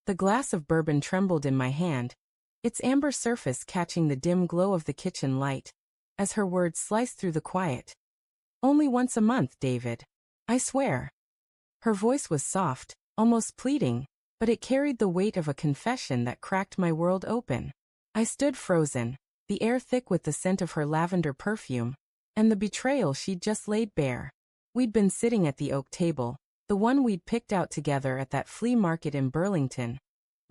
The glass of bourbon trembled in my hand, its amber surface catching the dim glow of the kitchen light, as her words sliced through the quiet. Only once a month, David. I swear. Her voice was soft, almost pleading, but it carried the weight of a confession that cracked my world open. I stood frozen, the air thick with the scent of her lavender perfume, and the betrayal she'd just laid bare. We'd been sitting at the oak table, the one we'd picked out together at that flea market in Burlington,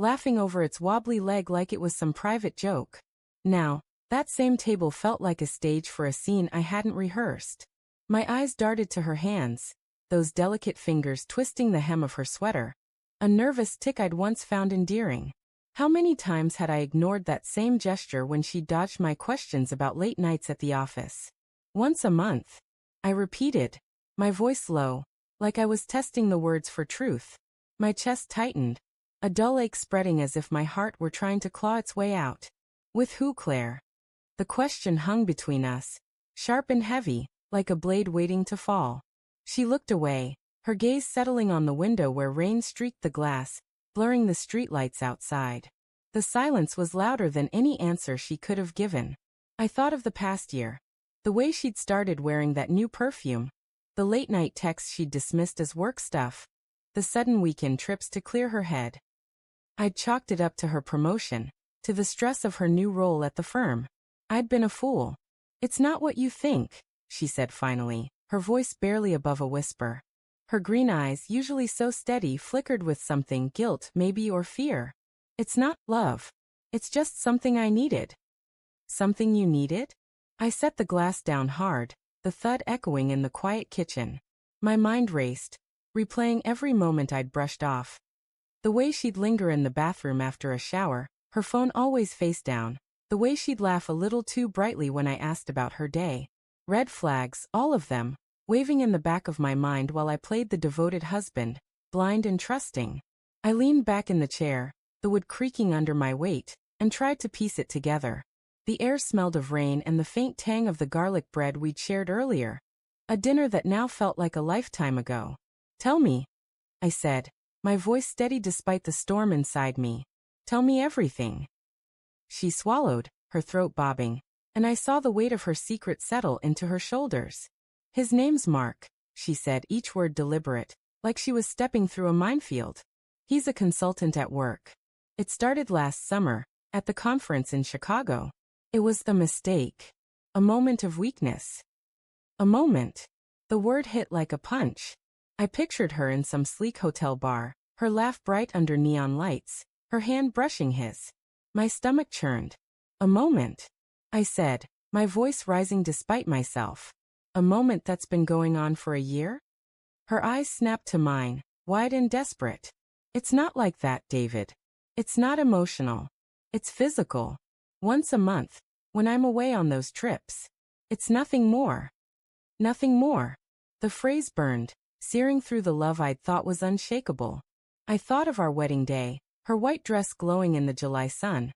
laughing over its wobbly leg like it was some private joke. Now, that same table felt like a stage for a scene I hadn't rehearsed. My eyes darted to her hands, those delicate fingers twisting the hem of her sweater, a nervous tick I'd once found endearing. How many times had I ignored that same gesture when she dodged my questions about late nights at the office? Once a month, I repeated, my voice low, like I was testing the words for truth. My chest tightened, a dull ache spreading as if my heart were trying to claw its way out. With who, Claire? The question hung between us, sharp and heavy, like a blade waiting to fall. She looked away, her gaze settling on the window where rain streaked the glass, blurring the streetlights outside. The silence was louder than any answer she could have given. I thought of the past year. The way she'd started wearing that new perfume. The late-night texts she'd dismissed as work stuff. The sudden weekend trips to clear her head. I'd chalked it up to her promotion, to the stress of her new role at the firm. I'd been a fool. It's not what you think, she said finally, her voice barely above a whisper. Her green eyes, usually so steady, flickered with something, guilt maybe, or fear. It's not love. It's just something I needed. Something you needed? I set the glass down hard, the thud echoing in the quiet kitchen. My mind raced, replaying every moment I'd brushed off. The way she'd linger in the bathroom after a shower, her phone always face down. The way she'd laugh a little too brightly when I asked about her day. Red flags, all of them, waving in the back of my mind while I played the devoted husband, blind and trusting. I leaned back in the chair, the wood creaking under my weight, and tried to piece it together. The air smelled of rain and the faint tang of the garlic bread we'd shared earlier. A dinner that now felt like a lifetime ago. Tell me, I said, my voice steady despite the storm inside me. Tell me everything. She swallowed, her throat bobbing, and I saw the weight of her secret settle into her shoulders. His name's Mark, she said, each word deliberate, like she was stepping through a minefield. He's a consultant at work. It started last summer, at the conference in Chicago. It was a mistake. A moment of weakness. A moment. The word hit like a punch. I pictured her in some sleek hotel bar, her laugh bright under neon lights, her hand brushing his. My stomach churned. A moment, I said, my voice rising despite myself. A moment that's been going on for a year? Her eyes snapped to mine, wide and desperate. It's not like that, David. It's not emotional. It's physical. Once a month, when I'm away on those trips. It's nothing more. Nothing more. The phrase burned, searing through the love I'd thought was unshakable. I thought of our wedding day, her white dress glowing in the July sun.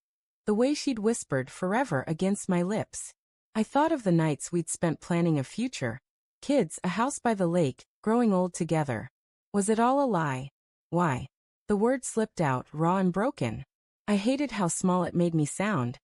The way she'd whispered forever against my lips. I thought of the nights we'd spent planning a future. Kids, a house by the lake, growing old together. Was it all a lie? Why? The word slipped out, raw and broken. I hated how small it made me sound.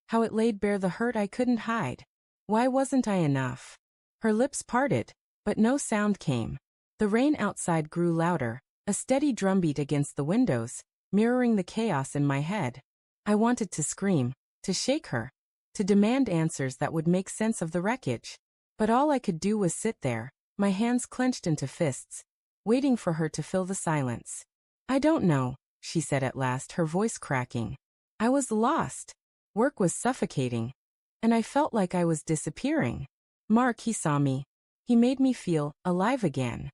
How it laid bare the hurt I couldn't hide. Why wasn't I enough? Her lips parted, but no sound came. The rain outside grew louder, a steady drumbeat against the windows, mirroring the chaos in my head. I wanted to scream, to shake her, to demand answers that would make sense of the wreckage. But all I could do was sit there, my hands clenched into fists, waiting for her to fill the silence. I don't know, she said at last, her voice cracking. I was lost. Work was suffocating. And I felt like I was disappearing. Mark, he saw me. He made me feel alive again.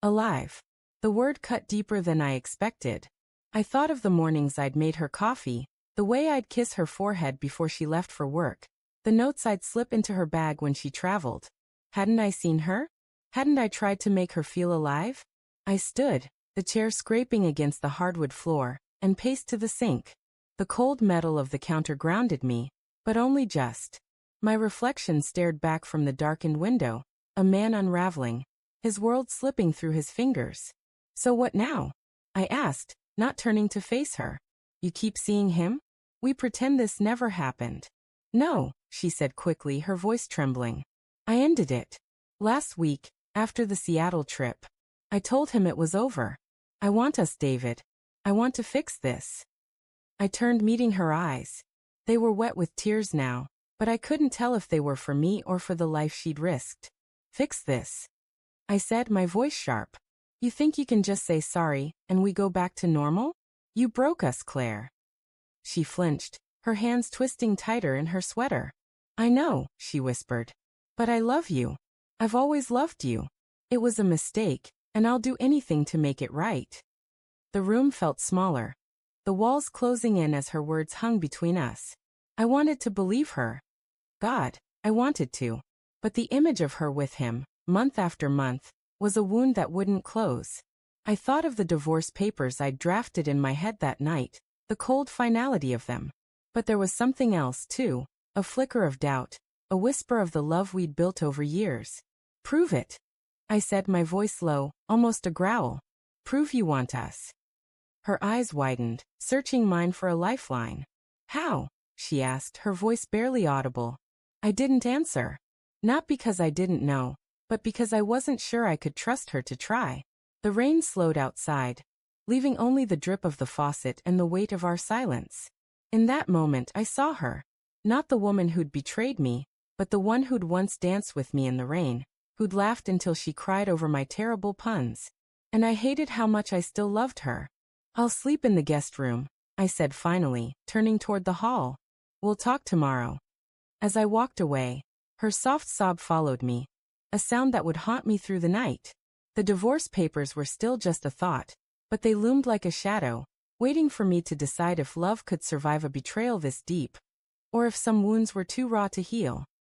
Alive. The word cut deeper than I expected. I thought of the mornings I'd made her coffee, the way I'd kiss her forehead before she left for work, the notes I'd slip into her bag when she traveled. Hadn't I seen her? Hadn't I tried to make her feel alive? I stood, the chair scraping against the hardwood floor, and paced to the sink. The cold metal of the counter grounded me, but only just. My reflection stared back from the darkened window, a man unraveling, his world slipping through his fingers. So what now? I asked, not turning to face her. You keep seeing him? We pretend this never happened. No, she said quickly, her voice trembling. I ended it. Last week, after the Seattle trip. I told him it was over. I want us, David. I want to fix this. I turned, meeting her eyes. They were wet with tears now, but I couldn't tell if they were for me or for the life she'd risked. Fix this, I said, my voice sharp. You think you can just say sorry, and we go back to normal? You broke us, Claire. She flinched, her hands twisting tighter in her sweater. I know, she whispered. But I love you. I've always loved you. It was a mistake, and I'll do anything to make it right. The room felt smaller, the walls closing in as her words hung between us. I wanted to believe her. God, I wanted to. But the image of her with him, month after month, was a wound that wouldn't close. I thought of the divorce papers I'd drafted in my head that night, the cold finality of them. But there was something else, too, a flicker of doubt, a whisper of the love we'd built over years. Prove it, I said, my voice low, almost a growl. Prove you want us. Her eyes widened, searching mine for a lifeline. How? She asked, her voice barely audible. I didn't answer. Not because I didn't know, but because I wasn't sure I could trust her to try. The rain slowed outside, leaving only the drip of the faucet and the weight of our silence. In that moment I saw her. Not the woman who'd betrayed me, but the one who'd once danced with me in the rain, who'd laughed until she cried over my terrible puns. And I hated how much I still loved her. I'll sleep in the guest room, I said finally, turning toward the hall. We'll talk tomorrow. As I walked away, her soft sob followed me, a sound that would haunt me through the night. The divorce papers were still just a thought, but they loomed like a shadow, waiting for me to decide if love could survive a betrayal this deep, or if some wounds were too raw to heal.